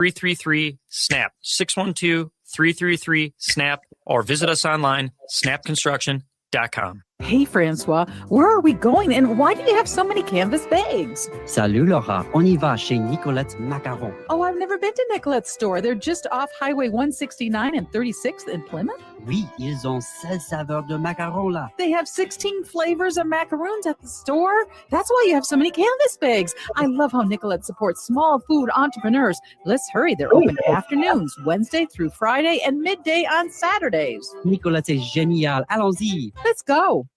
333-SNAP, 612-333-SNAP, or visit us online, snapconstruction.com. Hey, Francois, where are we going and why do you have so many canvas bags? Salut Laura, on y va chez Nicolette's Macarons. Oh, I've never been to Nicolette's store. They're just off Highway 169 and 36th in Plymouth. Oui, ils ont 16 saveurs de macarons là. They have 16 flavors of macaroons at the store. That's why you have so many canvas bags. I love how Nicolette supports small food entrepreneurs. Let's hurry. They're open afternoons, Wednesday through Friday, and midday on Saturdays. Nicolette, c'est génial. Allons-y. Let's go.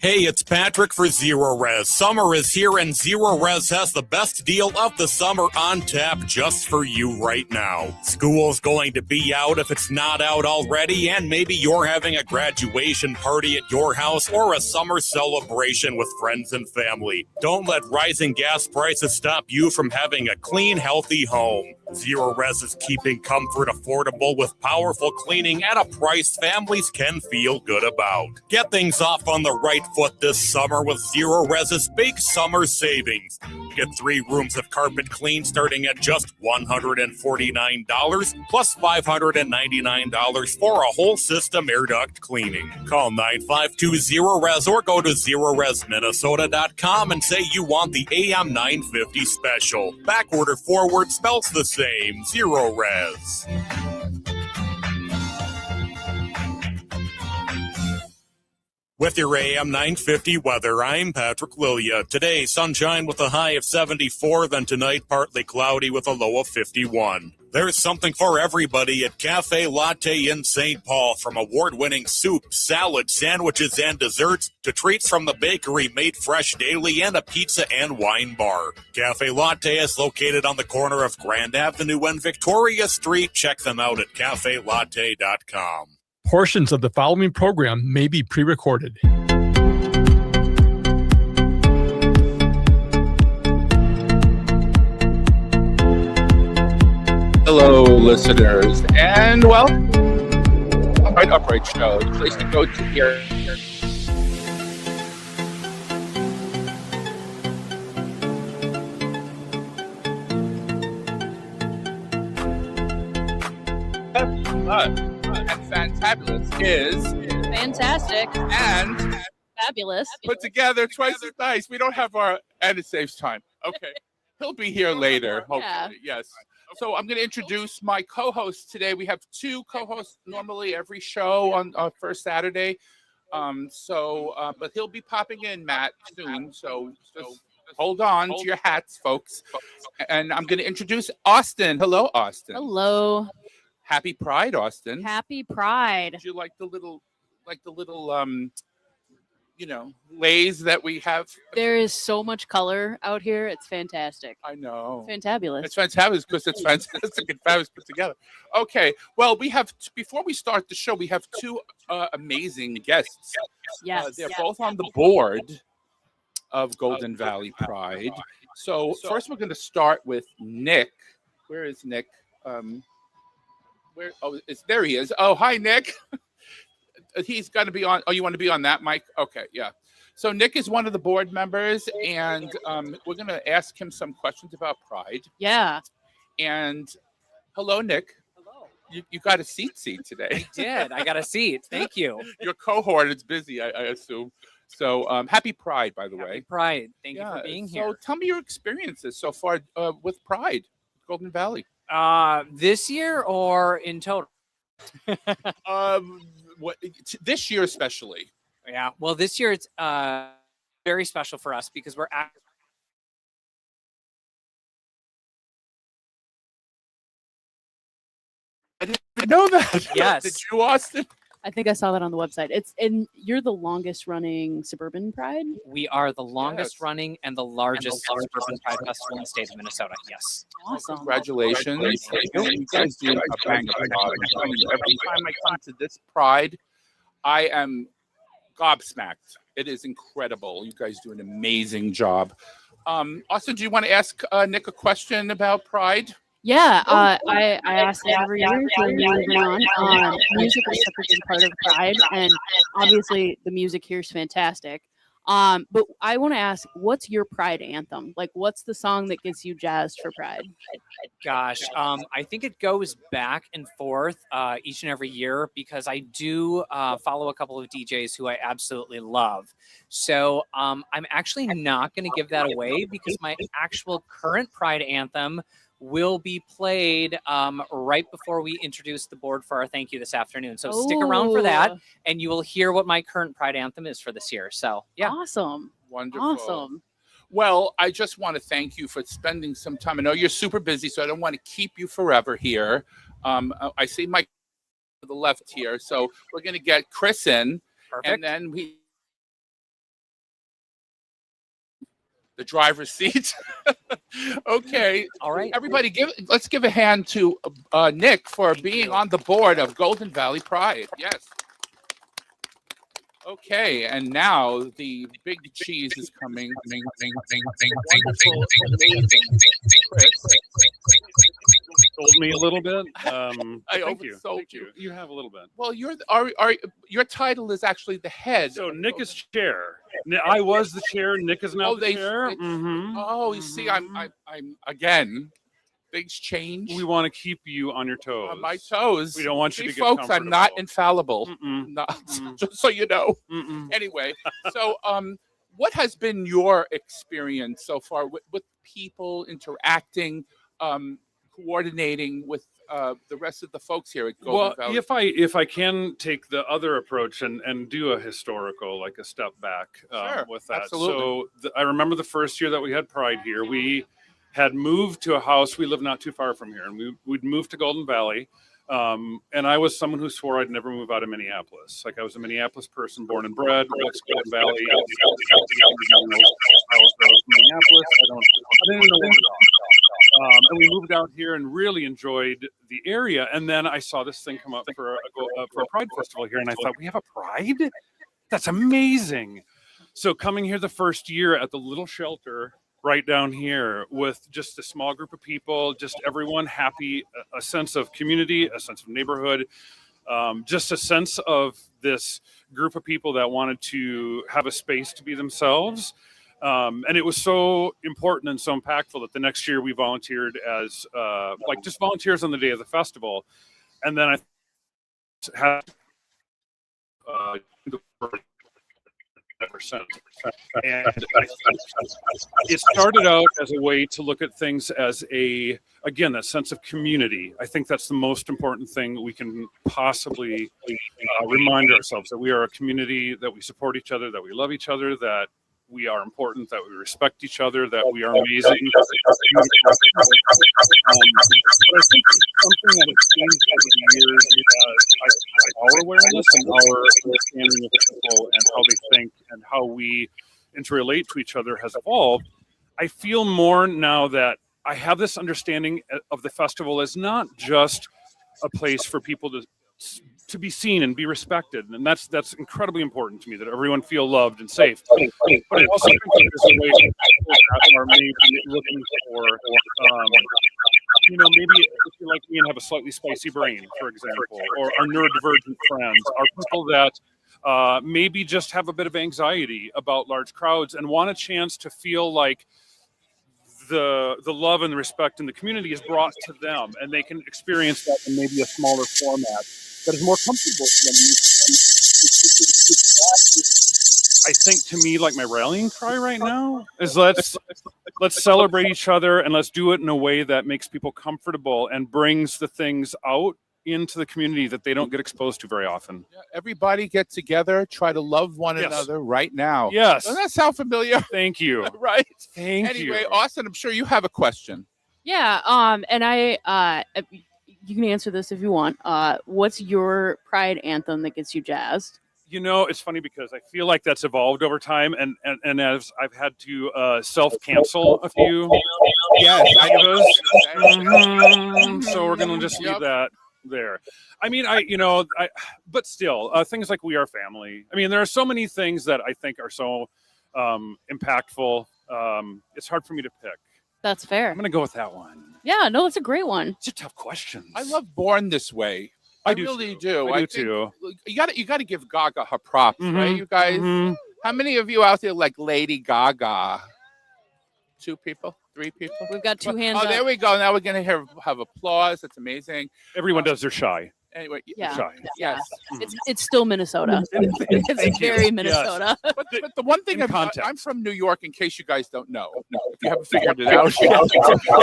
Hey, it's Patrick for Zero Res. Summer is here and Zero Res has the best deal of the summer on tap just for you right now. School's going to be out if it's not out already, and maybe you're having a graduation party at your house or a summer celebration with friends and family. Don't let rising gas prices stop you from having a clean, healthy home. Zero Res is keeping comfort affordable with powerful cleaning at a price families can feel good about. Get things off on the right foot this summer with Zero Res's big summer savings. Get 3 rooms of carpet clean starting at just $149 plus $599 for a whole system air duct cleaning. Call 9520-RES or go to ZeroResMinnesota.com and say you want the AM 950 special. Backward or forward spells the same. Zero Res. With your AM 950 weather, I'm Patrick Lilia. Today, sunshine with a high of 74, then tonight partly cloudy with a low of 51. There's something for everybody at Cafe Latte in St. Paul, from award-winning soup, salad, sandwiches, and desserts to treats from the bakery made fresh daily and a pizza and wine bar. Cafe Latte is located on the corner of Grand Avenue and Victoria Street. Check them out at cafelatte.com. Portions of the following program may be pre-recorded. Hello, listeners, and welcome to the Downright Show, the place to go to hear. And fantabulous is fantastic and fabulous put together twice as nice. We don't have our, and it saves time. Okay, he'll be here later, hopefully. Yeah. Yes. So I'm going to introduce my co-hosts today. We have 2 co-hosts normally every show on first Saturday. But he'll be popping in, Matt, soon. So just hold on to your hats, folks. And I'm going to introduce Austin. Hello, Austin. Hello. Happy Pride, Austin. Happy Pride. Did you like the little lays that we have? There is so much color out here. It's fantastic. I know. Fantabulous. It's fantabulous because it's fantastic and fabulous put together. Okay. Well, we have, before we start the show, we have 2 amazing guests. Yes. They're both on the board of Golden Valley Pride. So first we're going to start with Nick. Where is Nick? There he is. Oh, hi, Nick. He's going to be on. Oh, you want to be on that mic? Okay, yeah. So Nick is one of the board members, and we're going to ask him some questions about Pride. Yeah. And hello, Nick. Hello. You got a seat today. I did. I got a seat. Thank you. Your cohort is busy, I assume. So happy Pride, by the way. Happy Pride. Thank you for being here. So tell me your experiences so far with Pride, Golden Valley. This year or in total? This year especially. Yeah. Well, this year it's very special for us because we're I didn't know that. Yes. Did you, Austin? I think I saw that on the website. You're the longest running suburban pride. We are the longest running and the largest suburban pride festival in the state of Minnesota. Yes. Awesome. Congratulations. You guys do a bang of job. Every time I come to this Pride, I am gobsmacked. It is incredible. You guys do an amazing job. Austin, do you want to ask Nick a question about Pride? Yeah, I ask every year to bring on. Music is such a big part of Pride, and obviously the music here is fantastic. But I want to ask, what's your Pride anthem? Like, what's the song that gets you jazzed for Pride? Gosh, I think it goes back and forth each and every year because I do follow a couple of DJs who I absolutely love. So I'm actually not going to give that away because my actual current Pride anthem will be played right before we introduce the board for our thank you this afternoon. So stick around for that, and you will hear what my current Pride anthem is for this year. So yeah, awesome, wonderful, awesome. Well, I just want to thank you for spending some time. I know you're super busy, so I don't want to keep you forever here. I see Mike to the left here, so we're going to get Chris in, and then the driver's seat. Okay. All right. Everybody, let's give a hand to Nick for being on the board of Golden Valley Pride. Yes. Okay, and now the big cheese is coming. Told me a little bit. I Thank you. oversold Thank you. You have a little bit. Well, your title is actually the head. So Nick is chair. I was the chair. Nick is now the chair. Oh, you see, I'm again. Things change. We want to keep you on your toes. On my toes. We don't want you to get folks, I'm not comfortable. infallible. Just so you know. Anyway, so what has been your experience so far with people interacting, coordinating with the rest of the folks here at Golden Valley? If I can take the other approach and do a historical, like a step back with that. Absolutely. So I remember the first year that we had Pride here, we had moved to a house. We live not too far from here, and we'd moved to Golden Valley. And I was someone who swore I'd never move out of Minneapolis. Like I was a Minneapolis person, born and bred, went to Golden Valley. Minneapolis. I didn't know what and we moved out here and really enjoyed the area. And then I saw this thing come up for a Pride festival here, and I thought, we have a Pride? That's amazing. So coming here the first year at the little shelter right down here with just a small group of people, just everyone happy, a sense of community, a sense of neighborhood, just a sense of this group of people that wanted to have a space to be themselves. And it was so important and so impactful that the next year we volunteered as just volunteers on the day of the festival. And then I had and it started out as a way to look at things as that sense of community. I think that's the most important thing we can possibly remind ourselves, that we are a community, that we support each other, that we love each other, that we are important, that we respect each other, that we are amazing. But I think something that has changed over the years is our awareness and our understanding of people and how they think and how we interrelate to each other has evolved. I feel more now that I have this understanding of the festival as not just a place for people to be seen and be respected, and that's incredibly important to me, that everyone feel loved and safe. But I also think that there's a way that people are maybe looking for, maybe if you're like me and have a slightly spicy brain, for example, or are neurodivergent friends, are people that maybe just have a bit of anxiety about large crowds and want a chance to feel like the love and the respect in the community is brought to them, and they can experience that in maybe a smaller format that is more comfortable for them. I think, to me, like my rallying cry right now is let's celebrate each other, and let's do it in a way that makes people comfortable and brings the things out into the community that they don't get exposed to very often. Yeah, everybody get together, try to love one another right now. Yes. Doesn't that sound familiar? Thank you. Right? Thank you. Anyway, Austin, I'm sure you have a question. Yeah, and I you can answer this if you want. What's your Pride anthem that gets you jazzed? It's funny because I feel like that's evolved over time, and as I've had to self-cancel a few items, so we're going to just leave that there. I mean, but still, things like We Are Family. I mean, there are so many things that I think are so impactful. It's hard for me to pick. That's fair. I'm going to go with that one. Yeah, no, it's a great one. It's a tough question. I love Born This Way. I really do. I do too. You got to give Gaga her props, right? You guys. How many of you out there like Lady Gaga? 2 people? 3 people? We've got 2 hands Oh, up. there we go. Now we're going to have applause. That's amazing. Everyone does their shy. Anyway, Yeah. Shy. yes. It's still Minnesota. It's very Minnesota. But the one thing In context. I'm from New York, in case you guys don't know, if you haven't figured it out yet.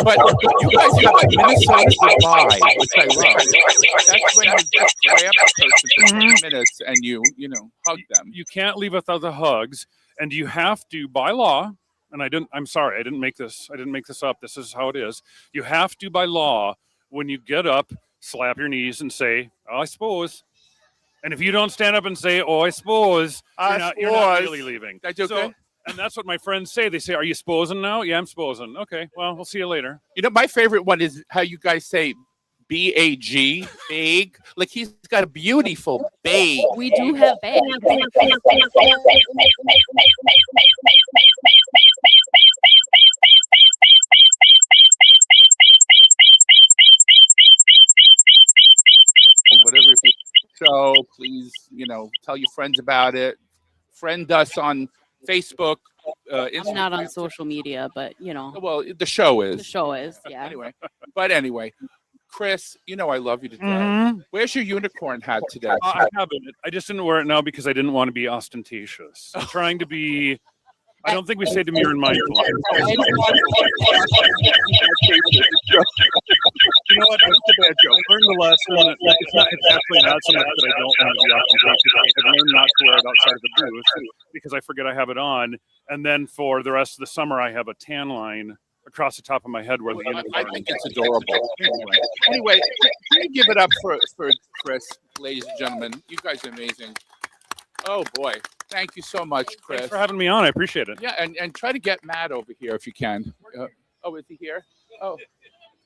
But you guys have a Minnesota goodbye, which I love. That's when you just grab the person for 20 minutes and you hug them. You can't leave without the hugs, and you have to, by law, and I'm sorry, I didn't make this up. This is how it is. You have to, by law, when you get up, slap your knees and say, "Oh, I suppose." And if you don't stand up and say, "Oh, I suppose," you're not really leaving. That's okay. And that's what my friends say. They say, "Are you sposing now?" "Yeah, I'm sposing." "Okay, well, we'll see you later." My favorite one is how you guys say BAG, big. Like he's got a beautiful bag. We do have bags. Whatever. So please, tell your friends about it. Friend us on Facebook. I'm not on social media, but Well, the show is. the show is. Yeah. Anyway, Chris, I love you to death. Where's your unicorn hat today? I have it. I just didn't wear it now because I didn't want to be ostentatious. I'm trying to be. I don't think we say demure and mindful. You know what? That's a bad joke. I learned the lesson that it's actually not so much that I don't want to be ostentatious. I've learned not to wear it outside of the booth because I forget I have it on. And then for the rest of the summer, I have a tan line across the top of my head where the unicorn. I think it's adorable. Anyway, can you give it up for Chris, ladies and gentlemen? You guys are amazing. Oh boy. Thank you so much, Chris. Thanks for having me on. I appreciate it. Yeah, and try to get Matt over here if you can. Is he here?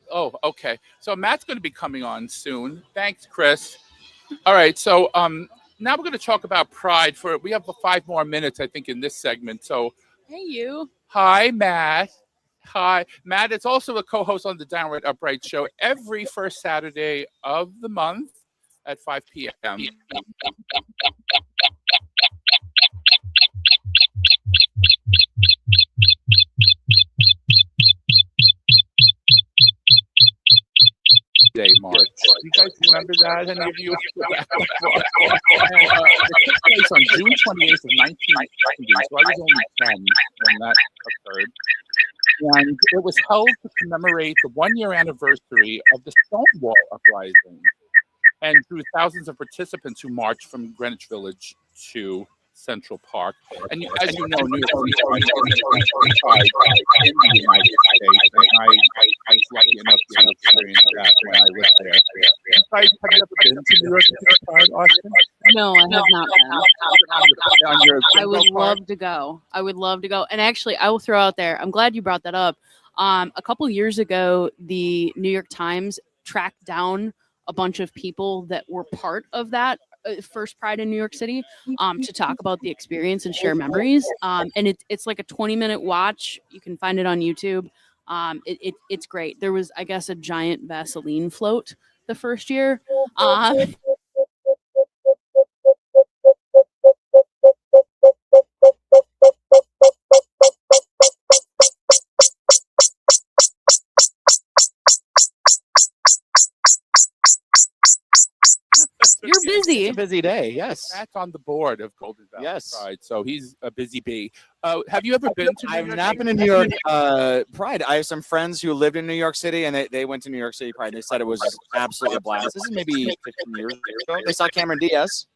Oh, okay. So Matt's going to be coming on soon. Thanks, Chris. All right. So now we're going to talk about Pride. We have 5 more minutes, I think, in this segment. So Hey, you. hi, Matt. Hi, Matt. It's also a co-host on the Downright Upright show every first Saturday of the month at 5 p.m. Day March. You guys remember that? Any of you? It took place on June 28th of 1990. So I was only 10 when that occurred. And it was held to commemorate the 1-year anniversary of the Stonewall Uprising and drew thousands of participants who marched from Greenwich Village to Central Park. And as you know, New York City in the United States, and I was lucky enough to experience that when I lived there. Have you ever been to New York City Pride, Austin? No, I have not been. On your I would bingo card? love to go. I would love to go. And actually, I will throw out there, I'm glad you brought that up. A couple years ago, the New York Times tracked down a bunch of people that were part of that first Pride in New York City to talk about the experience and share memories. And it's like a 20-minute watch. You can find it on YouTube. It's great. There was, I guess, a giant Vaseline float the first year. You're busy. It's a busy day, yes. Matt's on the board of Golden Valley Yes. Pride, so he's a busy bee. Have you ever been to New I've York not City? been to New York Pride. I have some friends who lived in New York City, and they went to New York City Pride. They said it was absolutely a blast. This is maybe 15 years ago. They saw Cameron Diaz.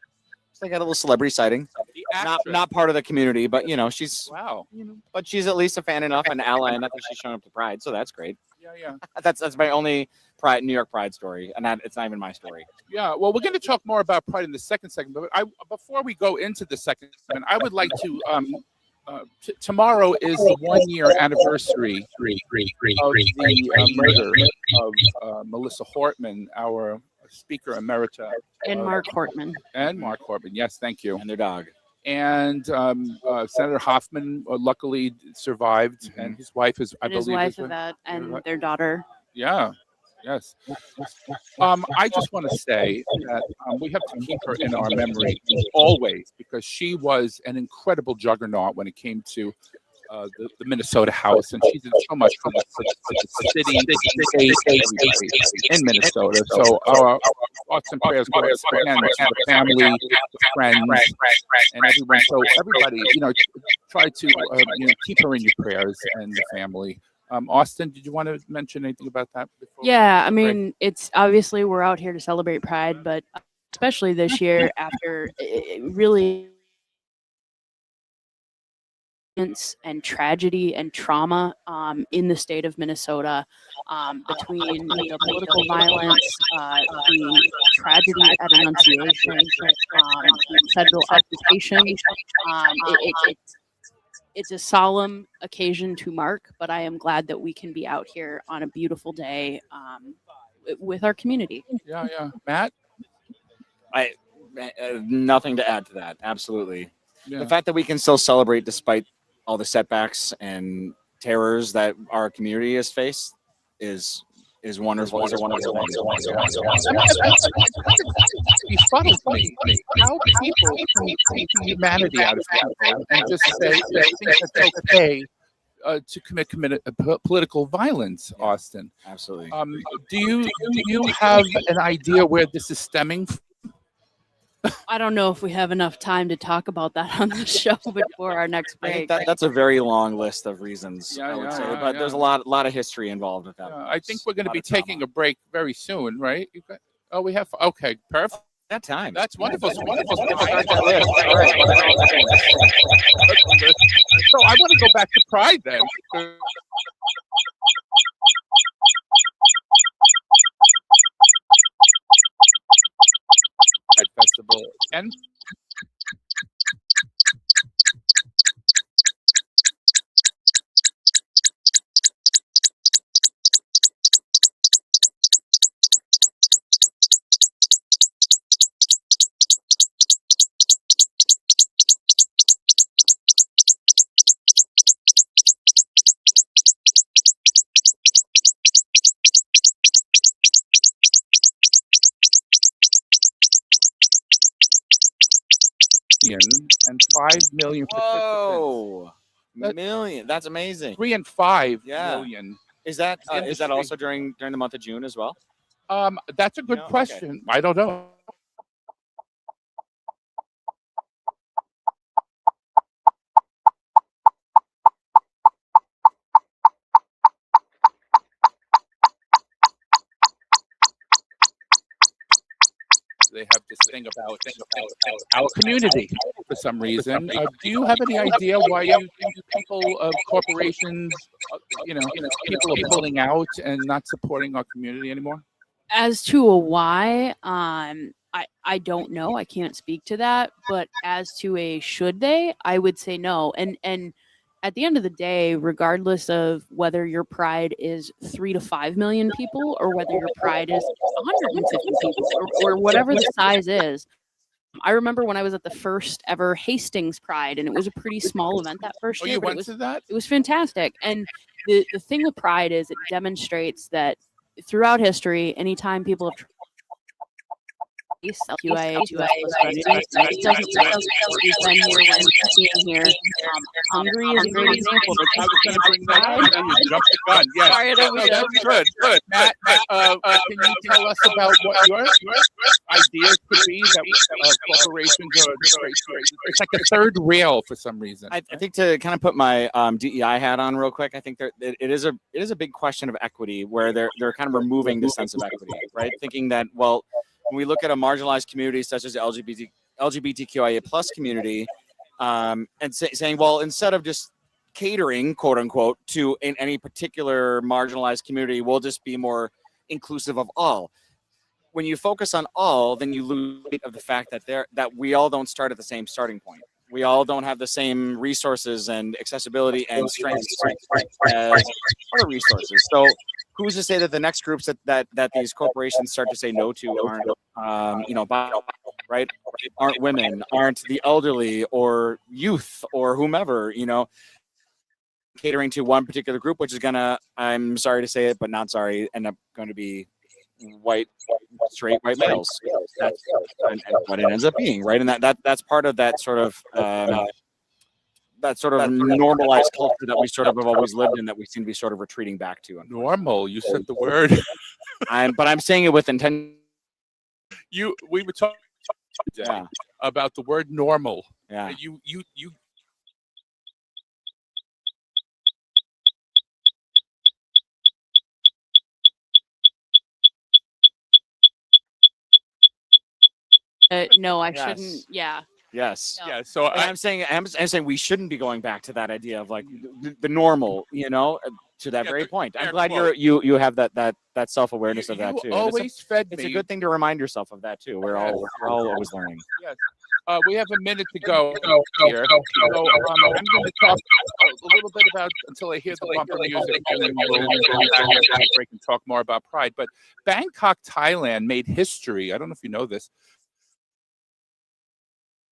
So they got a little celebrity sighting. The actress. Not part of the community, but she's Wow. but she's at least a fan enough, an ally enough that she's showing up to Pride. So that's great. Yeah. That's my only New York Pride story, and it's not even my story. Yeah, well, we're going to talk more about Pride in the second segment, but before we go into the second segment, I would like to. Tomorrow is the 1-year anniversary of the murder of Melissa Hortman, our Speaker Emerita, And Mark Hortman. Yes, thank you. And their dog. And Senator Hoffman luckily survived, and his wife is, I And his believe, wife, is Yvette, and their daughter. Yeah. Yes. I just want to say that we have to keep her in our memory always because she was an incredible juggernaut when it came to the Minnesota House, and she did so much for the city, state, everybody in Minnesota. So our thoughts and prayers go again to the family, the friends, and everyone. So everybody, try to keep her in your prayers and the family. Austin, did you want to mention anything about that? Yeah, I mean, it's obviously we're out here to celebrate Pride, but especially this year after really and tragedy and trauma in the state of Minnesota between the political violence, the tragedy at Annunciation, federal occupation. It's a solemn occasion to mark, but I am glad that we can be out here on a beautiful day with our community. Yeah. Matt? I nothing to add to that. Absolutely. Yeah. The fact that we can still celebrate despite all the setbacks and terrors that our community has faced is wonderful. It's a wonderful thing. Befuddles me how people can take humanity out of people and just say think it's okay to commit political violence, Austin. Absolutely. Do you have an idea where this is stemming from? I don't know if we have enough time to talk about that on the show before our next I break. think that's a very long list of reasons, Yeah, I would yeah, say, yeah, but yeah. there's a lot of history involved with that. I think we're going to Lot be of trauma. taking a break very soon, right? We have. Okay, perfect. That time. That's wonderful. That's Wonderful. wonderful. Start that list. All right. So I want to go back to Pride then. Pride Festival and and 5 million participants. Whoa, million! That's amazing. 3 and 5 Yeah. million. Is that Industry. also during the month of June as well? That's a good No? Okay. question. I don't know. They have this thing about our community for some reason. Do you have any idea why you think people, corporations, people are pulling out and not supporting our community anymore? As to a why, I don't know. I can't speak to that. But as to a should they, I would say no. And at the end of the day, regardless of whether your pride is 3 to 5 million people or whether your pride is 150 people or whatever the size is. I remember when I was at the first ever Hastings Pride, and it was a pretty small event that first Oh, year. you but went to that? It was fantastic. And the thing with pride is it demonstrates that throughout history, anytime people have QIA, 2F+, it doesn't we've been here, we're being here. Hungary is a great example. I was going to bring that up. You jumped the gun. Yes. Sorry, I don't mean to- That's good. Matt, can you tell us about what your ideas could be that corporations are it's like a third rail for some reason. I think to kind of put my DEI hat on real quick, I think it is a big question of equity where they're kind of removing the sense of equity, right? Thinking that, well, when we look at a marginalized community such as the LGBTQIA plus community, and saying, well, instead of just catering, quote unquote, to any particular marginalized community, we'll just be more inclusive of all. When you focus on all, then you lose sight of the fact that we all don't start at the same starting point. We all don't have the same resources and accessibility and strengths as other resources. So who's to say that the next groups that these corporations start to say no to aren't, right? Aren't women, aren't the elderly or youth or whomever, catering to one particular group, which is gonna, I'm sorry to say it, but not sorry, end up going to be straight white males. That's and what it ends up being, right? And that's part of that sort of normalized culture that we sort of have always lived in, that we seem to be sort of retreating back to. Normal. You said the word. But I'm saying it with intention. We were talking today about the word normal. Yeah. You No, I Yes. shouldn't. Yeah. Yes. No. Yeah. So And I'm saying we shouldn't be going back to that idea of like the normal, to that very point. I'm glad you have that self-awareness of that too. And always fed me. It's a good thing to remind yourself of that too. We're all always learning. Yes. We have a minute to go here. So I'm going to talk a little bit about until I hear the bumper music, and then we'll go back after the break and talk more about Pride. But Bangkok, Thailand made history. I don't know if you know this.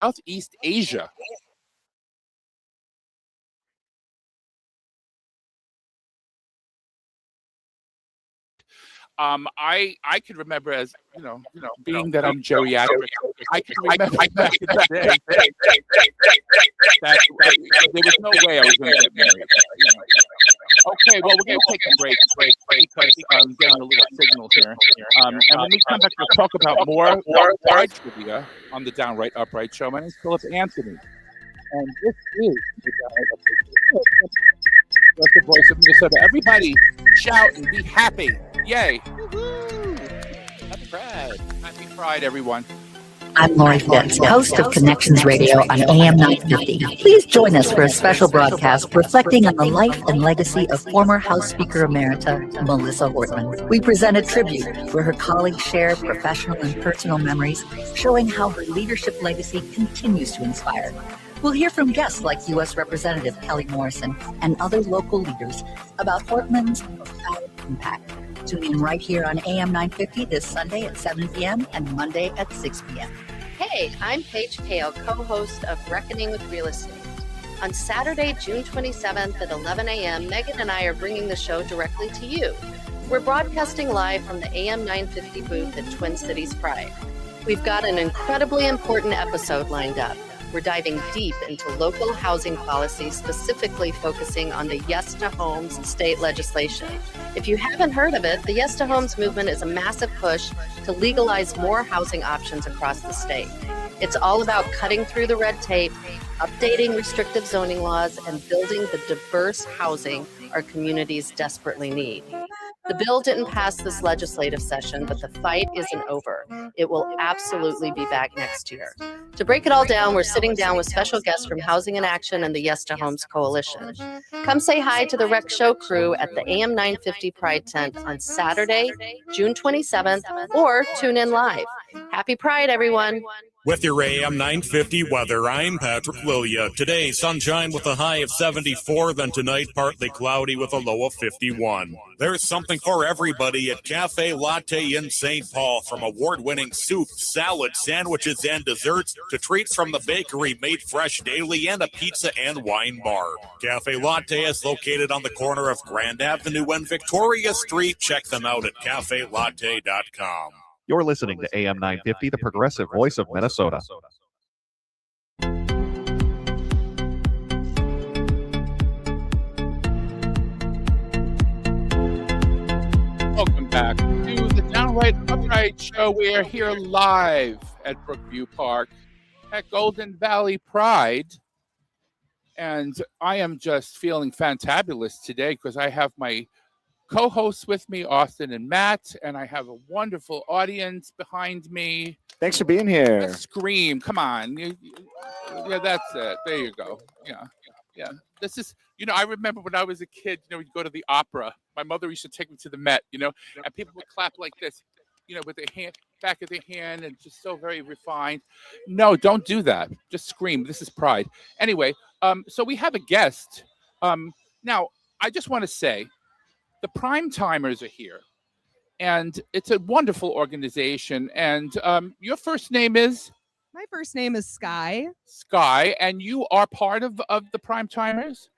Southeast Asia. I can remember, as being that I'm geriatric, I can remember back in the day that there was no way I was going to get married. Okay, well, we're going to take a break because I'm getting a little signal here. And when we come back, we'll talk about more Pride trivia on the Downright Upright Show. My name is Philip Anthony, and this is the Downright Upright Show. That's the voice of Minnesota. Everybody shout and be happy. Yay. Woo-hoo. Happy Pride. Happy Pride, everyone. I'm Lori Fitz, host of Connections Radio on AM 950. Please join us for a special broadcast reflecting on the life and legacy of former House Speaker Emerita Melissa Hortman. We present a tribute where her colleagues share professional and personal memories, showing how her leadership legacy continues to inspire. We'll hear from guests like U.S. Representative Kelly Morrison and other local leaders about Hortman's profound impact. Tune in right here on AM 950 this Sunday at 7 p.m. and Monday at 6 p.m. Hey, I'm Paige Kale, co-host of Reckoning with Real Estate. On Saturday, June 27th at 11 a.m., Megan and I are bringing the show directly to you. We're broadcasting live from the AM 950 booth at Twin Cities Pride. We've got an incredibly important episode lined up. We're diving deep into local housing policy, specifically focusing on the Yes to Homes state legislation. If you haven't heard of it, the Yes to Homes movement is a massive push to legalize more housing options across the state. It's all about cutting through the red tape, updating restrictive zoning laws, and building the diverse housing our communities desperately need. The bill didn't pass this legislative session, but the fight isn't over. It will absolutely be back next year. To break it all down, we're sitting down with special guests from Housing in Action and the Yes to Homes Coalition. Come say hi to the Rec Show crew at the AM 950 Pride Tent on Saturday, June 27th, or tune in live. Happy Pride, everyone. With your AM 950 weather, I'm Patrick Lilia. Today, sunshine with a high of 74, then tonight partly cloudy with a low of 51. There's something for everybody at Cafe Latte in St. Paul, from award-winning soup, salad, sandwiches, and desserts to treats from the bakery made fresh daily and a pizza and wine bar. Cafe Latte is located on the corner of Grand Avenue and Victoria Street. Check them out at cafelatte.com. You're listening to AM 950, the progressive voice of Minnesota. Welcome back to the Downright Upright Show. We are here live at Brookview Park at Golden Valley Pride. And I am just feeling fantabulous today because I have my co-hosts with me, Austin and Matt, and I have a wonderful audience behind me. Thanks for being here. Let's scream. Come on. Yeah, that's it. There you go. Yeah. This is, I remember when I was a kid, we'd go to the opera. My mother used to take me to the Met, and people would clap like this, with their hand, back of their hand, and just so very refined. No, don't do that. Just scream. This is Pride. Anyway, so we have a guest. Now, I just want to say, the Prime Timers are here, and it's a wonderful organization. And your first name is? My first name is Sky. Sky, and you are part of the Prime Timers?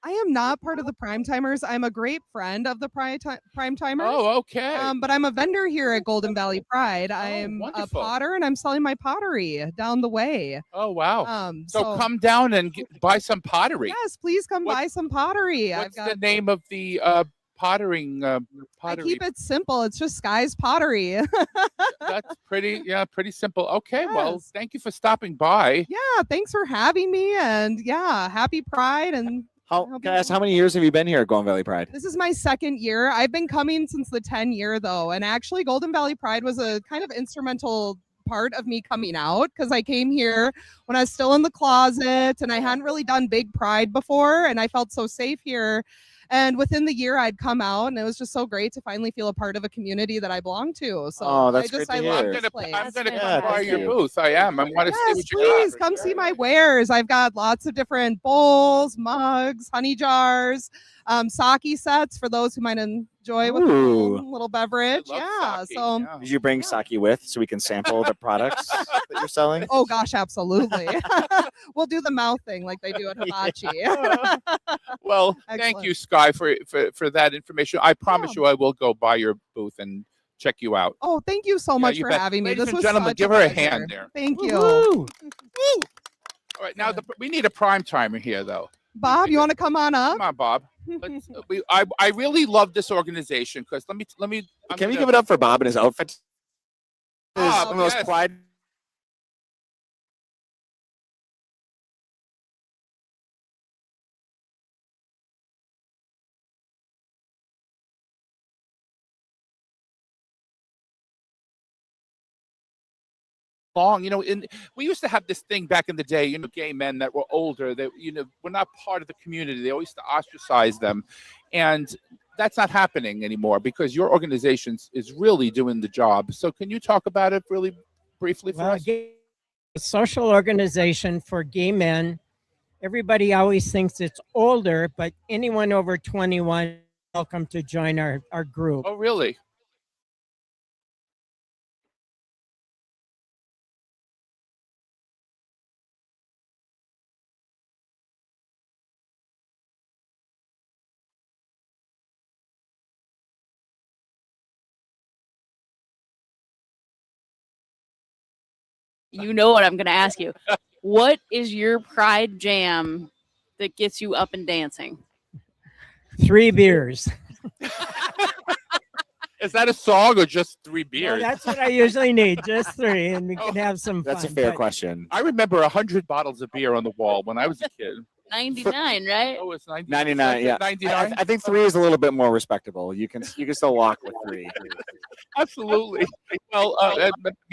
I am not part of the Prime Timers. I'm a great friend of the Prime Timers. Oh, okay. But I'm a vendor here at Golden Valley Pride. I'm a wonderful. potter, and I'm selling my pottery down the way. Oh, wow. So so- come down and buy some pottery. Yes, please come buy some pottery. What's the name of the pottering? I Pottery. keep it simple. It's just Sky's Pottery. That's pretty simple. Okay, well, thank you for stopping by. Yeah, thanks for having me, and yeah, happy Pride. And Can I ask, how many years have you been here at Golden Valley Pride? this is my second year. I've been coming since the 10-year though, and actually Golden Valley Pride was a kind of instrumental part of me coming out, because I came here when I was still in the closet and I hadn't really done big Pride before, and I felt so safe here. And within the year, I'd come out, and it was just so great to finally feel a part of a community that I belong to. So Oh, that's I just, great to I love hear. this place. I'm gonna Yeah, come by thank your you. booth. I am. I want to see Yes, what you please got. come see my wares. I've got lots of different bowls, mugs, honey jars, sake sets for those who might enjoy with a Ooh. little beverage. Yeah. So Did you bring sake with so we can sample the products that you're selling? oh gosh, absolutely. We'll do the mouth thing like they do at Hibachi. Well, thank you, Sky, for that information. I promise you, I will go by your booth and check you out. Oh, thank you so much you for bet. having me. Ladies This and was gentlemen, such give her a pleasure. hand there. Thank you. Woo! All right, now we need a prime timer here, though. Bob, you want to come on up? Come on, Bob. I really love this organization because let me. Can we give it up for Bob and his outfit? Bob, His most yes. pride. Long, we used to have this thing back in the day, gay men that were older, that were not part of the community. They always used to ostracize them, and that's not happening anymore because your organization is really doing the job. So, can you talk about it really briefly for us? A social organization for gay men. Everybody always thinks it's older, but anyone over 21 welcome to join our group. Oh, really? You know what I'm going to ask you. What is your pride jam that gets you up and dancing? 3 beers. Is that a song or just 3 No, beers? that's what I usually need, just 3, and we can have some fun. That's a fair but- question. I remember 100 bottles of beer on the wall when I was a kid. 99, right? Oh, it's 99. 99, yeah. 99. I think 3 is a little bit more respectable. You can still walk with 3. Absolutely. Well,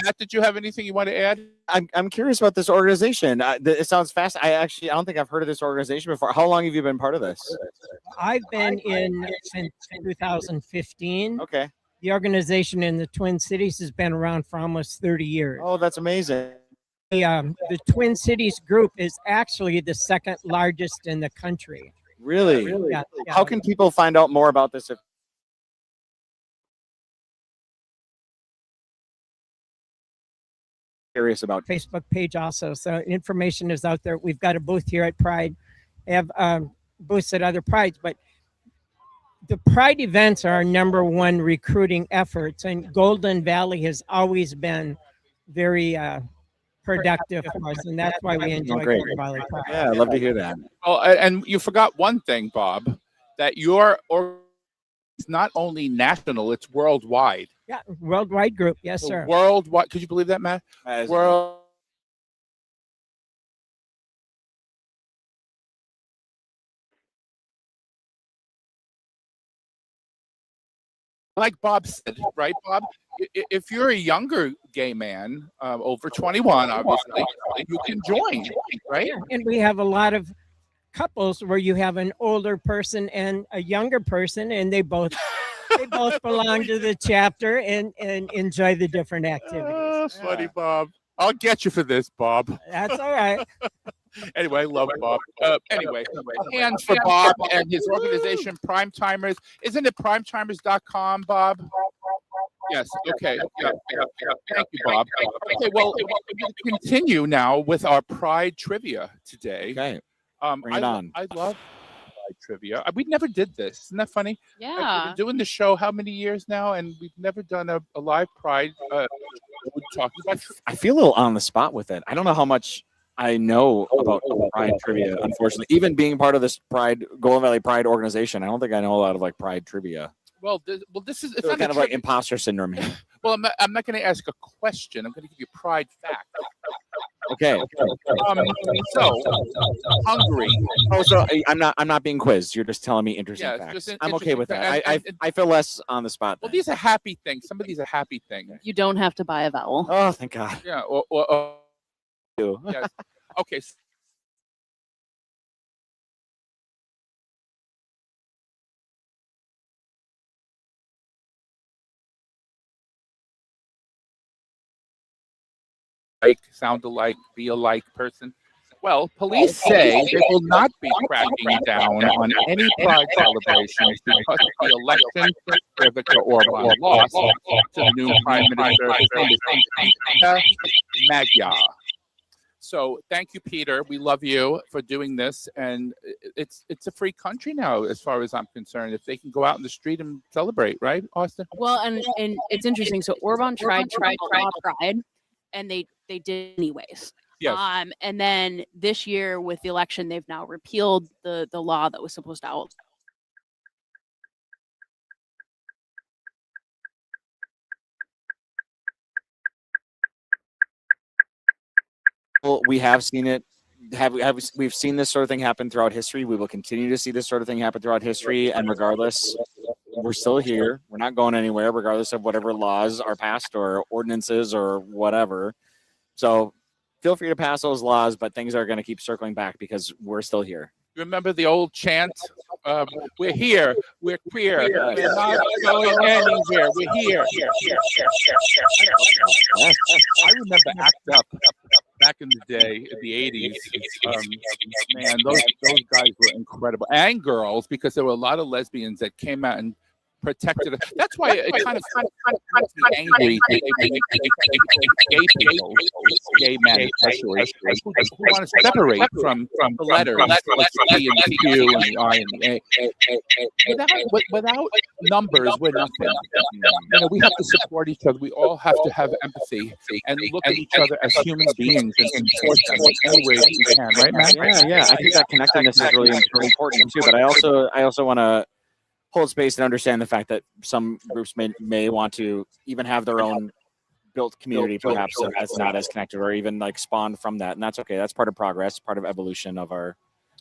Matt, did you have anything you want to add? I'm curious about this organization. It sounds fast. I don't think I've heard of this organization before. How long have you been part of this? I've been in since 2015. Okay. The organization in the Twin Cities has been around for almost 30 years. Oh, that's amazing. The Twin Cities group is actually the second largest in the country. Really? Yeah, yeah. How can people find out more about this? Curious about Facebook page also, so information is out there. We've got a booth here at Pride. We have booths at other Prides, but the Pride events are our #1 recruiting efforts, and Golden Valley has always been very productive for us, and that's why we enjoy Great. Golden Valley Pride. Yeah, I'd love to hear that. Oh, and you forgot one thing, Bob, that your is not only national, it's worldwide. Yeah, worldwide group. Yes, sir. Worldwide. Could you believe that, Matt? World. Like Bob said, right, Bob? If you're a younger gay man, over 21, obviously, you can join, right? And we have a lot of couples where you have an older person and a younger person, and they both belong to the chapter and enjoy the different activities. Oh, funny, Bob. I'll get you for this, Bob. That's all right. Anyway, I love Bob. Anyway, hands for Bob and his organization, Prime Timers. Isn't it primetimers.com, Bob? Yes. Okay. Yeah. Thank you, Bob. Okay. Well, we're going to continue now with our Pride trivia today. Okay. Bring it on. I love Pride trivia. We never did this. Isn't that funny? Like, we've Yeah. been doing the show how many years now, and we've never done a live Pride talking about. I feel a little on the spot with it. I don't know how much I know about Pride trivia, unfortunately. Even being part of this Golden Valley Pride organization, I don't think I know a lot of like Pride trivia. Well, this is it's So not kind of like imposter syndrome here. Well, I'm not going to ask a question. I'm going to give you a Pride fact. Okay. So Hungary. Oh, so I'm not being quizzed. You're just telling me interesting Yeah, facts. just I'm okay with that. interesting I feel less on the spot. Well, these are happy things. Some of these are happy things. You don't have to buy a vowel. Oh, thank God. Yeah. Yes. Okay. Like, sound alike, be alike person. Well, police say they will not be cracking down on any Pride celebrations because of the election where Viktor Orban lost to the new Prime Minister, his name is Peter Magyar. So thank you, Peter. We love you for doing this, and it's a free country now, as far as I'm concerned. If they can go out in the street and celebrate, right, Austin? Well, and it's interesting. So Orban tried Pride, and they did anyways. Yes. And then this year with the election, they've now repealed the law that was supposed to out. Well, we have seen it. We've seen this sort of thing happen throughout history. We will continue to see this sort of thing happen throughout history. And regardless, we're still here. We're not going anywhere, regardless of whatever laws are passed or ordinances or whatever. So feel free to pass those laws, but things are going to keep circling back because we're still here. Remember the old chant? We're here. We're queer. We're not going anywhere. We're here. I remember Act Up back in the day, in the 80s. Man, those guys were incredible. And girls, because there were a lot of lesbians that came out and protected us. That's why it kind of makes me angry that they gay people, gay men especially, who want to separate from the letters, the P and the Q and the I and the A. Without numbers, we're nothing. You know, we have to support each other. We all have to have empathy and look at each other as human beings and support them in any way that we can. Right, Matt? Yeah. I think that connectedness is really important too. But I also want to hold space and understand the fact that some groups may want to even have their own built community, perhaps that's not as connected, or even like spawned from that, and that's okay. That's part of progress, part of evolution of our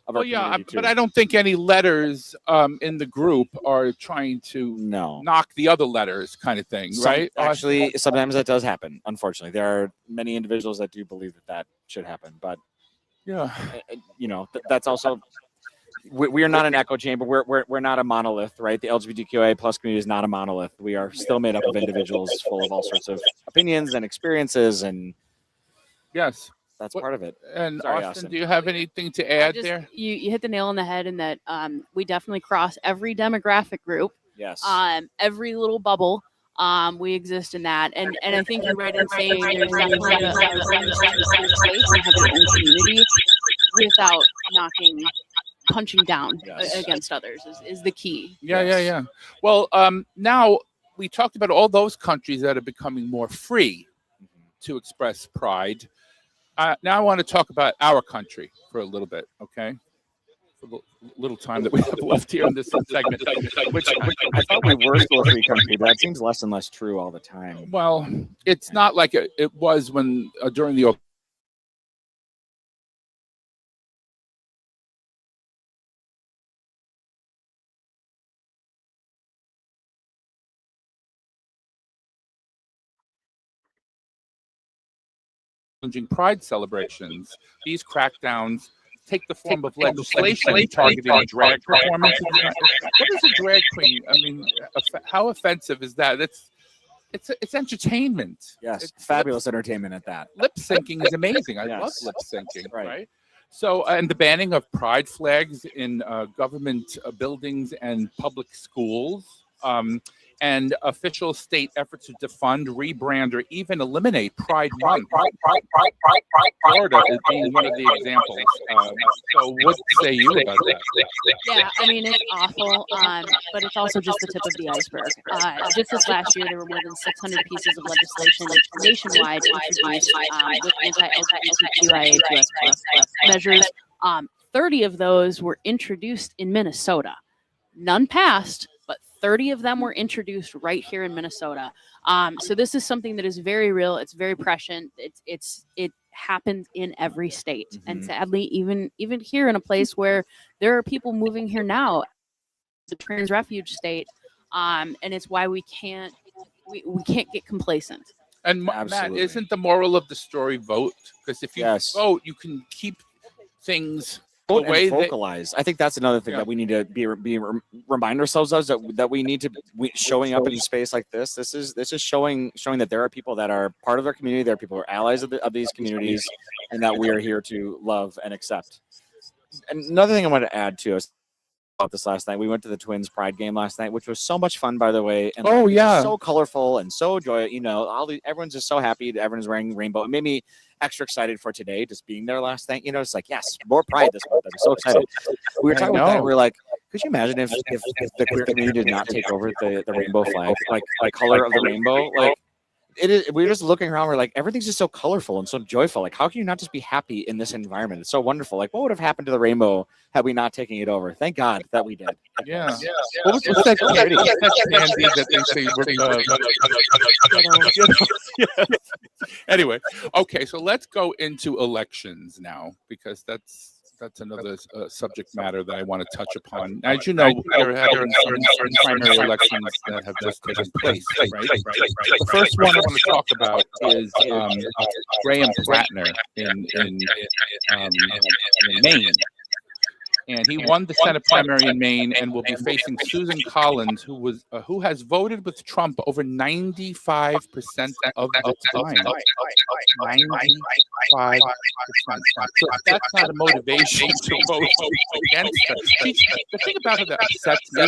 community too. But I don't think any letters in the group are trying to knock the other letters, kind of thing, right? Actually, sometimes that does happen. Unfortunately, there are many individuals that do believe that should happen, but that's also. We are not an echo chamber. We're not a monolith, right? The LGBTQIA plus community is not a monolith. We are still made up of individuals full of all sorts of opinions and experiences, and yes, that's part of it. And Sorry, Austin, do you have anything to add there? You hit the nail on the head in that we definitely cross every demographic group. Yes. Every little bubble. We exist in that, and I think you're right in saying there's definitely a space and have your own community without punching down against others is the key. Yeah. Well, now we talked about all those countries that are becoming more free to express pride. Now I want to talk about our country for a little bit, okay? For the little time that we have left here in this segment. Which I thought we were still a free country, but that seems less and less true all the time. Well, it's not like it was when during the Pride celebrations. These crackdowns take the form of legislation targeting drag performances. What is a drag queen? I mean, how offensive is that? It's entertainment. Yes, it's fabulous entertainment at that. Lip syncing is amazing. I love lip syncing. Right. So, and the banning of pride flags in government buildings and public schools. And official state efforts to defund, rebrand, or even eliminate Pride Month. Florida is being one of the examples. So what say you about that? Yeah, I mean, it's awful, but it's also just the tip of the iceberg. Just this last year, there were more than 600 pieces of legislation nationwide introduced with anti-LGBTQIA+ measures. 30 of those were introduced in Minnesota. None passed, but 30 of them were introduced right here in Minnesota. So this is something that is very real. It's very prescient. It happens in every state, and sadly, even here in a place where there are people moving here now, the trans refuge state, and it's why we can't get complacent. And Matt, isn't the moral of the story vote? Because if you vote, you can keep things. Vote and vocalize. I think that's another thing that we need to remind ourselves of, that we need to showing up in a space like this. This is showing that there are people that are part of our community. There are people who are allies of these communities, and that we are here to love and accept. And another thing I wanted to add to us about this last night. We went to the Twins Pride game last night, which was so much fun, by the way. And so colorful and so joyous. You know, everyone's just so happy. Everyone's wearing rainbow. It made me extra excited for today, just being there last night. You know, it's like, yes, more Pride this month. I'm so excited. We were talking about that. And we were like, could you imagine if the queer community did not take over the rainbow flag, like color of the rainbow, like. It is. We're just looking around. We're like, everything's just so colorful and so joyful. Like, how can you not just be happy in this environment? It's so wonderful. Like, what would have happened to the rainbow had we not taken it over? Thank God that we did. Yeah. What was that candy that they say? Anyway, okay. So let's go into elections now, because that's another subject matter that I want to touch upon. As you know, there have been some primary elections that have just taken place, right? The first one I want to talk about is Graham Plattner in Maine. And he won the Senate primary in Maine and will be facing Susan Collins, who has voted with Trump over 95% of the time. 95%. So that's not a motivation to vote against her. The thing about her that upsets me,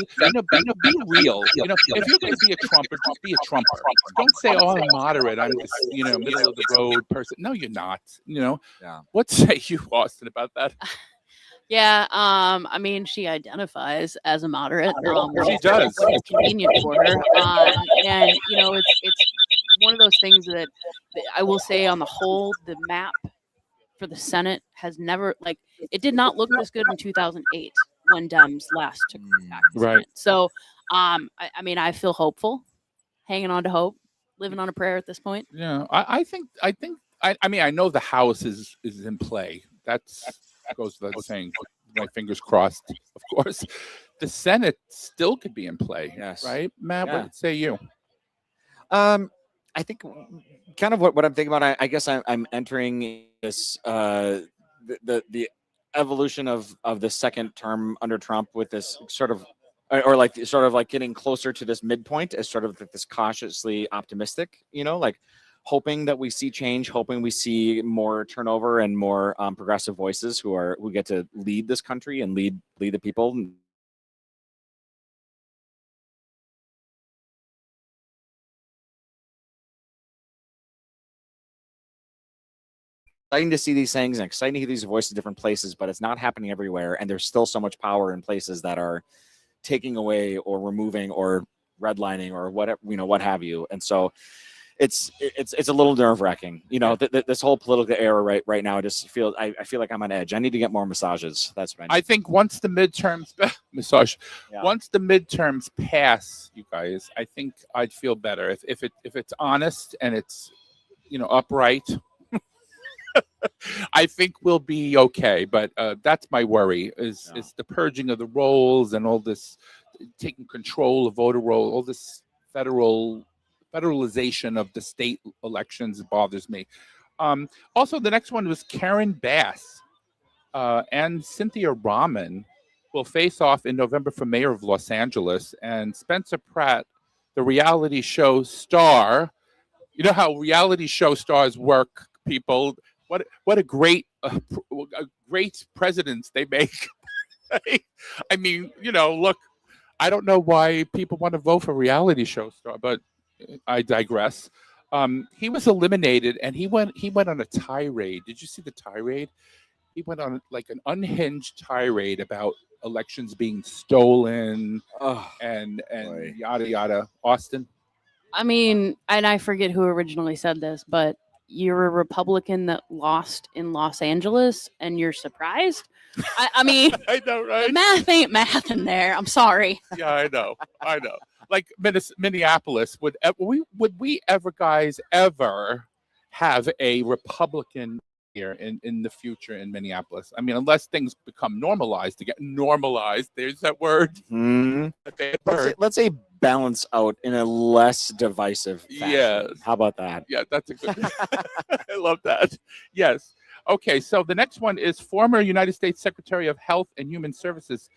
be real. You know, if you're going to be a Trumper, just be a Trumper. Don't say, "Oh, I'm moderate. I'm just, middle of the road person." No, you're not. What say you, Austin, about that? Yeah, I mean, she identifies as a moderate. She does. It's convenient for her, and it's one of those things that I will say, on the whole, the map for the Senate has never it did not look this good in 2008 when Dems last took back the Senate. So, I mean, I feel hopeful, hanging on to hope, living on a prayer at this point. Yeah, I mean, I know the House is in play. That goes without saying. My fingers crossed, of course. The Senate still could be in play. Yes. Right, Matt? Yeah. What say you? I think kind of what I'm thinking about. I guess I'm entering this the evolution of the second term under Trump with this sort of getting closer to this midpoint as sort of this cautiously optimistic. Hoping that we see change, hoping we see more turnover and more progressive voices who get to lead this country and lead the people. Exciting to see these things and exciting to hear these voices in different places, but it's not happening everywhere. And there's still so much power in places that are taking away or removing or redlining or whatever, what have you. And so it's a little nerve-wracking, this whole political era right now. I feel like I'm on edge. I need to get more massages. That's what I think. Once the midterms once the midterms pass, you guys, I think I'd feel better if it's honest and it's upright. I think we'll be okay, but that's my worry is the purging of the rolls and all this taking control of voter roll, all this federalization of the state elections bothers me. Also, the next one was Karen Bass and Cynthia Rahman will face off in November for mayor of Los Angeles, and Spencer Pratt, the reality show star. You know how reality show stars work, people. What a great presidents they make. I mean, look, I don't know why people want to vote for reality show star, but I digress. He was eliminated, and he went on a tirade. Did you see the tirade? He went on like an unhinged tirade about elections being stolen and yada yada. Austin. I mean, and I forget who originally said this, but you're a Republican that lost in Los Angeles and you're surprised? I mean, I know, right? The math ain't math in there. I'm sorry. Yeah, I know. Like Minneapolis, would we ever, guys, ever have a Republican here in the future in Minneapolis? I mean, unless things become normalized, to get normalized. There's that word. Let's say balance out in a less divisive fashion. Yes. How about that? Yeah, that's a good. I love that. Yes. Okay, so the next one is former United States Secretary of Health and Human Services,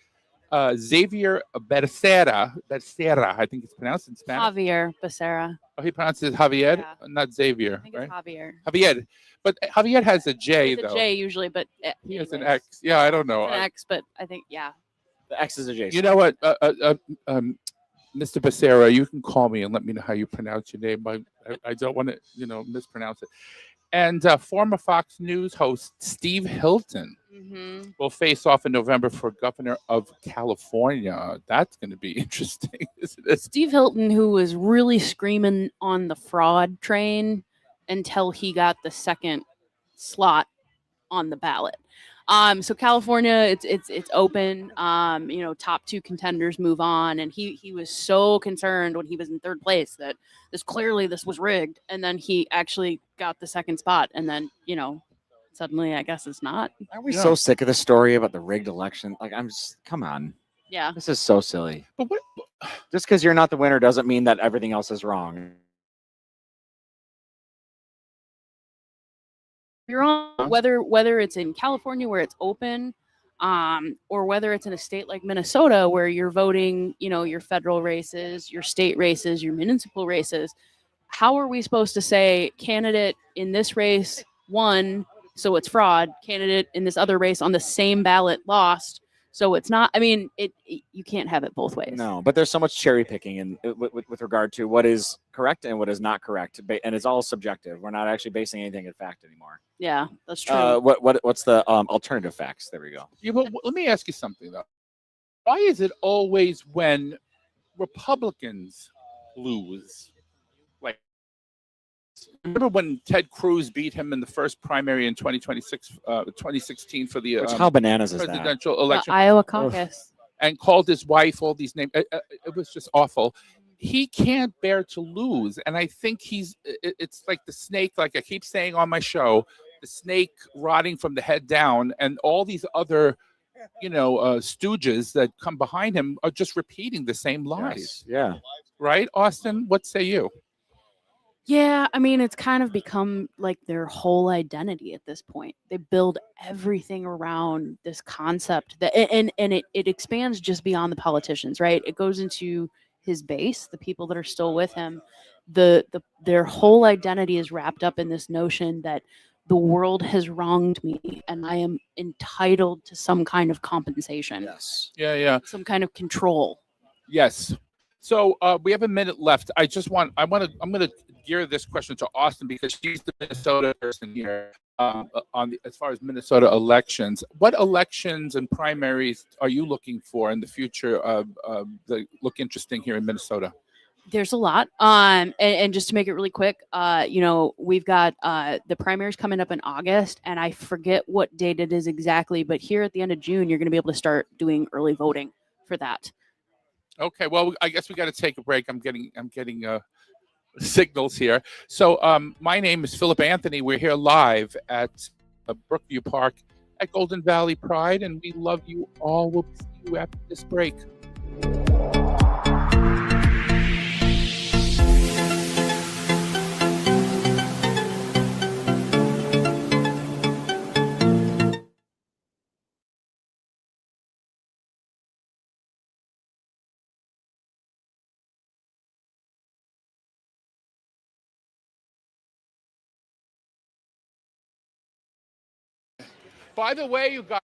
Xavier Becerra. Becerra, I think it's pronounced in Spanish. Javier Becerra. Oh, he pronounces it Javier, not Xavier, I think right? it's Javier. Javier, but Javier has a J It's a though. J usually, but He has an X. Yeah, I don't know. It's an X, but I think The X is a J. You know what, Mr. Becerra, you can call me and let me know how you pronounce your name. I don't want to, mispronounce it. And former Fox News host Steve Hilton will face off in November for governor of California. That's going to be interesting, isn't it? Steve Hilton, who was really screaming on the fraud train until he got the second slot on the ballot. So California, it's open. Top two contenders move on, and he was so concerned when he was in third place that this was rigged, and then he actually got the second spot, and then suddenly I guess it's not. Aren't we so sick of the story about the rigged election? Like, come on. Yeah. This is so silly. But what? Just because you're not the winner doesn't mean that everything else is wrong. You're on whether it's in California where it's open, or whether it's in a state like Minnesota where you're voting, your federal races, your state races, your municipal races. How are we supposed to say candidate in this race won, so it's fraud? Candidate in this other race on the same ballot lost, so it's not. I mean, you can't have it both ways. No, but there's so much cherry picking with regard to what is correct and what is not correct, and it's all subjective. We're not actually basing anything in fact anymore. Yeah, that's true. What's the alternative facts? There we go. Yeah, but let me ask you something though. Why is it always when Republicans lose? Like, remember when Ted Cruz beat him in the first primary in 2016 for the How bananas is that? presidential election? Iowa caucus. And called his wife all these names. It was just awful. He can't bear to lose, and I think it's like the snake. Like I keep saying on my show, the snake rotting from the head down, and all these other, stooges that come behind him are just repeating the same lies. Yes. Yeah. Right, Austin? What say you? Yeah, I mean, it's kind of become like their whole identity at this point. They build everything around this concept that, and it expands just beyond the politicians, right? It goes into his base, the people that are still with him. Their whole identity is wrapped up in this notion that the world has wronged me and I am entitled to some kind of compensation. Yes. Yeah. Some kind of control. Yes. So we have a minute left. I'm going to gear this question to Austin because she's the Minnesota person here as far as Minnesota elections. What elections and primaries are you looking for in the future that look interesting here in Minnesota? There's a lot. And just to make it really quick, we've got the primaries coming up in August, and I forget what date it is exactly, but here at the end of June, you're going to be able to start doing early voting for that. Okay, well, I guess we got to take a break. I'm getting signals here. So my name is Philip Anthony. We're here live at Brookview Park at Golden Valley Pride, and we love you all. We'll see you after this break. By the way, you guys.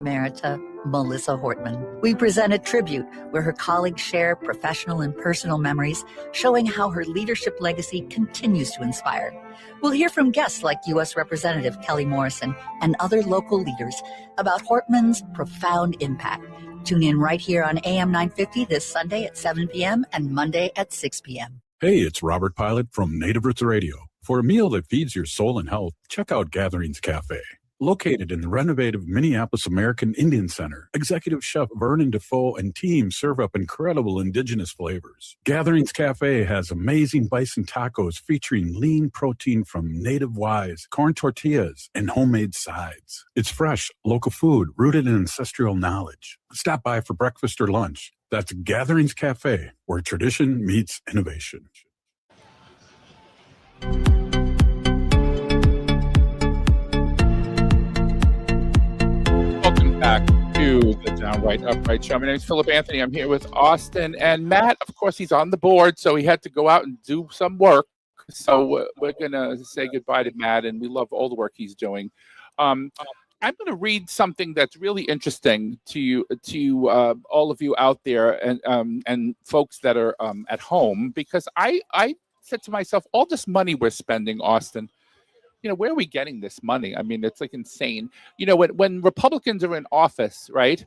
Emerita, Melissa Hortman. We present a tribute where her colleagues share professional and personal memories, showing how her leadership legacy continues to inspire. We'll hear from guests like U.S. Representative Kelly Morrison and other local leaders about Hortman's profound impact. Tune in right here on AM 950 this Sunday at 7 p.m. and Monday at 6 p.m. Hey, it's Robert Pilot from Native Roots Radio. For a meal that feeds your soul and health, check out Gatherings Cafe. Located in the renovative Minneapolis American Indian Center, Executive Chef Vernon Defoe and team serve up incredible indigenous flavors. Gatherings Cafe has amazing bison tacos featuring lean protein from native wise, corn tortillas, and homemade sides. It's fresh, local food rooted in ancestral knowledge. Stop by for breakfast or lunch. That's Gatherings Cafe, where tradition meets innovation. Welcome back to the Downright Upright Show. My name is Philip Anthony. I'm here with Austin and Matt. Of course, he's on the board, so he had to go out and do some work. So we're going to say goodbye to Matt, and we love all the work he's doing. I'm going to read something that's really interesting to you, all of you out there, and folks that are at home, because I said to myself, all this money we're spending, Austin, where are we getting this money? I mean, it's like insane. When Republicans are in office, right,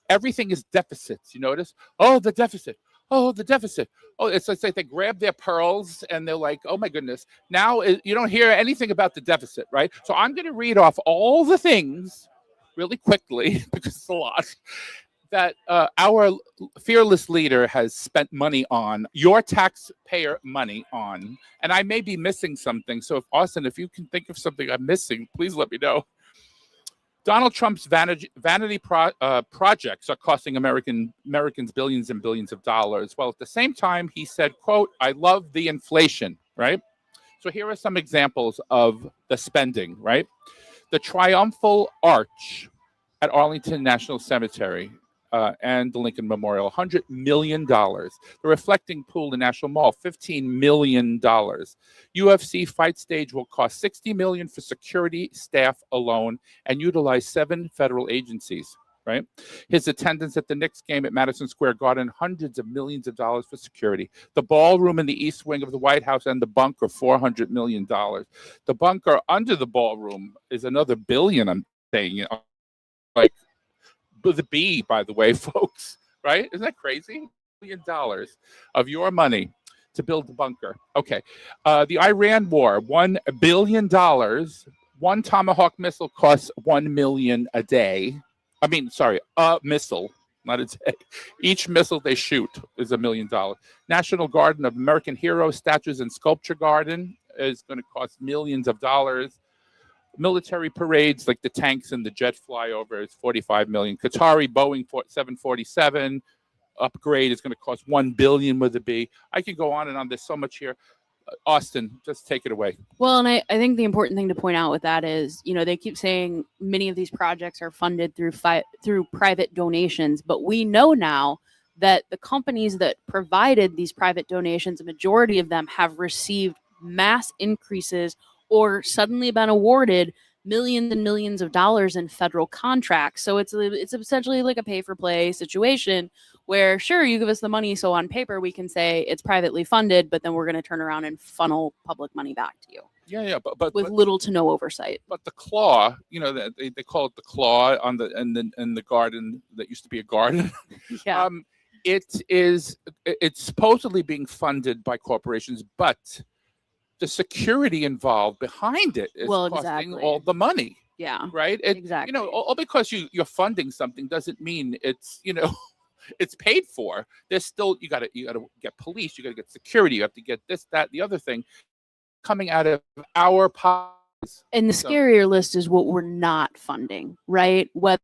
everything is deficits. You notice? Oh, the deficit. Oh, the deficit. Oh, it's like they grab their pearls and they're like, oh my goodness. Now you don't hear anything about the deficit, right? So I'm going to read off all the things really quickly, because it's a lot, that our fearless leader has spent money on, your taxpayer money on. And I may be missing something. So Austin, if you can think of something I'm missing, please let me know. Donald Trump's vanity projects are costing Americans billions and billions of dollars. Well, at the same time, he said, quote, I love the inflation, right? So here are some examples of the spending, right? The Triumphal Arch at Arlington National Cemetery and the Lincoln Memorial, $100 million. The Reflecting Pool in National Mall, $15 million. UFC fight stage will cost $60 million for security staff alone and utilize 7 federal agencies, right? His attendance at the Knicks game at Madison Square Garden, hundreds of millions of dollars for security. The ballroom in the East Wing of the White House and the bunker, $400 million. The bunker under the ballroom is another billion, I'm saying, like, with a B, by the way, folks, right? Isn't that crazy? $1 billion of your money to build the bunker. Okay. The Iran war, $1 billion. One Tomahawk missile costs $1 million a day. A missile, not a day. Each missile they shoot is $1 million. National Garden of American Heroes, Statues and Sculpture Garden is going to cost millions of dollars. Military parades like the tanks and the jet flyover is $45 million. Qatari Boeing 747 upgrade is going to cost $1 billion with a B. I can go on and on. There's so much here. Austin, just take it away. Well, and I think the important thing to point out with that is, they keep saying many of these projects are funded through private donations, but we know now that the companies that provided these private donations, a majority of them have received mass increases or suddenly been awarded millions and millions of dollars in federal contracts. So it's essentially like a pay-for-play situation where, sure, you give us the money, so on paper we can say it's privately funded, but then we're going to turn around and funnel public money back to you. Yeah, but with little to no oversight. But the claw, they call it the claw on in the garden that used to be a garden. Yeah. It's supposedly being funded by corporations, but the security involved behind it is costing all the money. Yeah. Right? Exactly. All because you're funding something doesn't mean it's, it's paid for. There's still, you gotta get police, you gotta get security, you have to get this, that, the other thing coming out of our pockets. And the scarier list is what we're not funding, right? Whether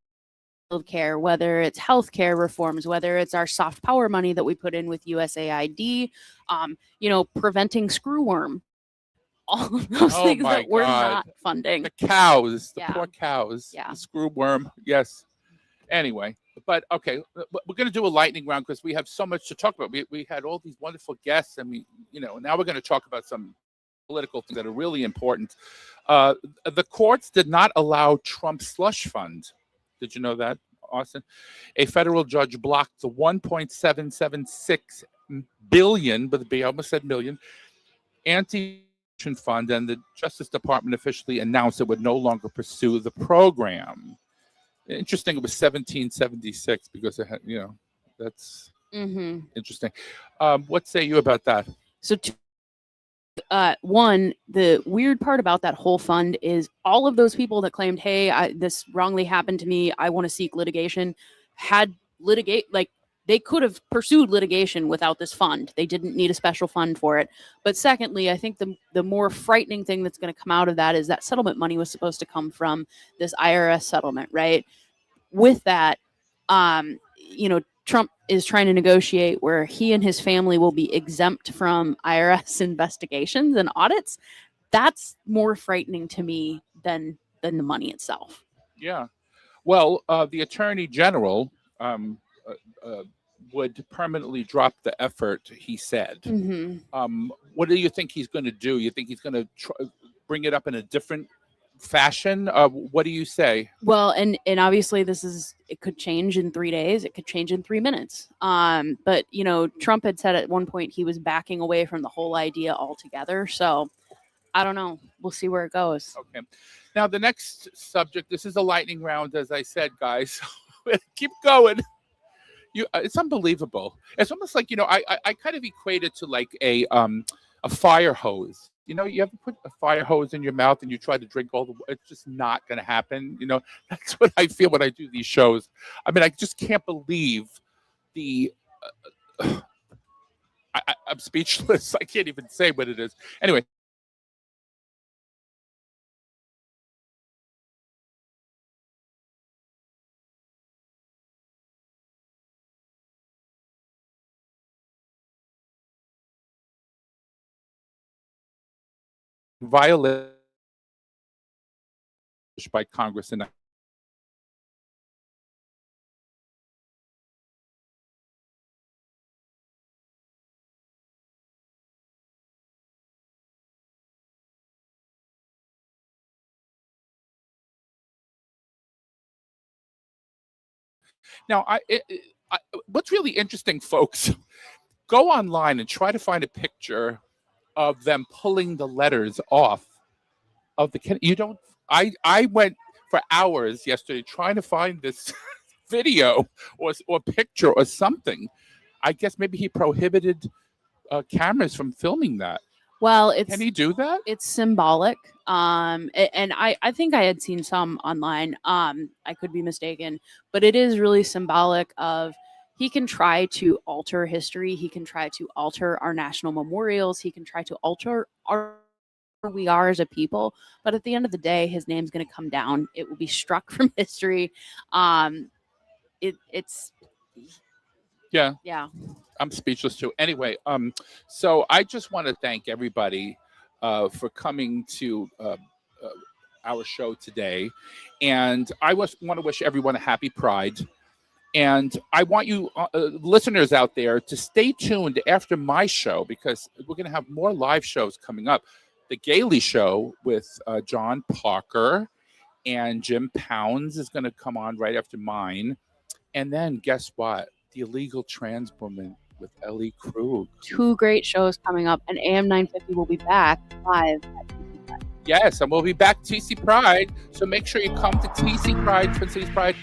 care, whether it's healthcare reforms, whether it's our soft power money that we put in with USAID, preventing screwworm. All of those things that we're not funding. The cows, the poor cows, the screwworm. Yes. Anyway, but okay, we're going to do a lightning round because we have so much to talk about. We had all these wonderful guests, and now we're going to talk about some political things that are really important. The courts did not allow Trump's slush fund. Did you know that, Austin? A federal judge blocked the $1.776 billion, but I almost said million, anti-corruption fund, and the Justice Department officially announced it would no longer pursue the program. Interesting, it was 1776 because it had, that's interesting. What say you about that? So, one, the weird part about that whole fund is all of those people that claimed, hey, this wrongly happened to me, I want to seek litigation, they could have pursued litigation without this fund. They didn't need a special fund for it. But secondly, I think the more frightening thing that's going to come out of that is that settlement money was supposed to come from this IRS settlement, right? With that, Trump is trying to negotiate where he and his family will be exempt from IRS investigations and audits. That's more frightening to me than the money itself. Yeah. Well, the Attorney General would permanently drop the effort, he said. What do you think he's going to do? You think he's going to bring it up in a different fashion? What do you say? Well, and obviously it could change in 3 days. It could change in 3 minutes. But Trump had said at one point he was backing away from the whole idea altogether. So I don't know. We'll see where it goes. Okay. Now the next subject, this is a lightning round, as I said, guys. Keep going. It's unbelievable. It's almost like, I kind of equate it to like a fire hose. You ever put a fire hose in your mouth and you try to drink it's just not going to happen. That's what I feel when I do these shows. I mean, I just can't believe I'm speechless. I can't even say what it is. Anyway. Violated by Congress and now, what's really interesting, folks, go online and try to find a picture of them pulling the letters off of the I went for hours yesterday trying to find this video or picture or something. I guess maybe he prohibited cameras from filming that. Well, can he do that? It's symbolic. And I think I had seen some online. I could be mistaken, but it is really symbolic of he can try to alter history. He can try to alter our national memorials. He can try to alter who we are as a people. But at the end of the day, his name's going to come down. It will be struck from history. It's yeah. I'm speechless too. Anyway, so I just want to thank everybody for coming to our show today, and I want to wish everyone a happy Pride. And I want you listeners out there to stay tuned after my show, because we're going to have more live shows coming up. The Gailey Show with John Parker and Jim Pounds is going to come on right after mine. And then guess what? The Illegal Trans Woman with Ellie Krug. 2 great shows coming up, and AM 950 will be back live at TC Pride. Yes, and we'll be back TC Pride. So make sure you come to TC Pride, Twin Cities Pride,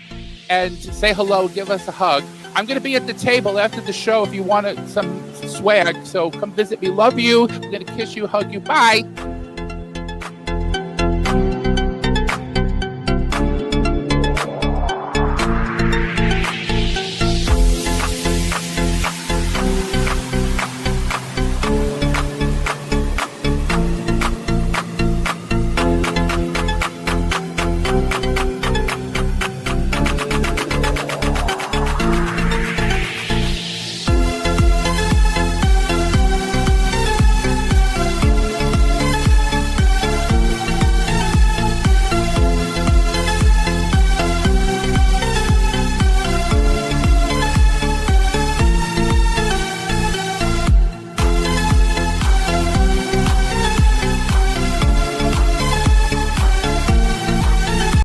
and say hello, give us a hug. I'm going to be at the table after the show if you want some swag. So come visit me. Love you. I'm going to kiss you, hug you. Bye.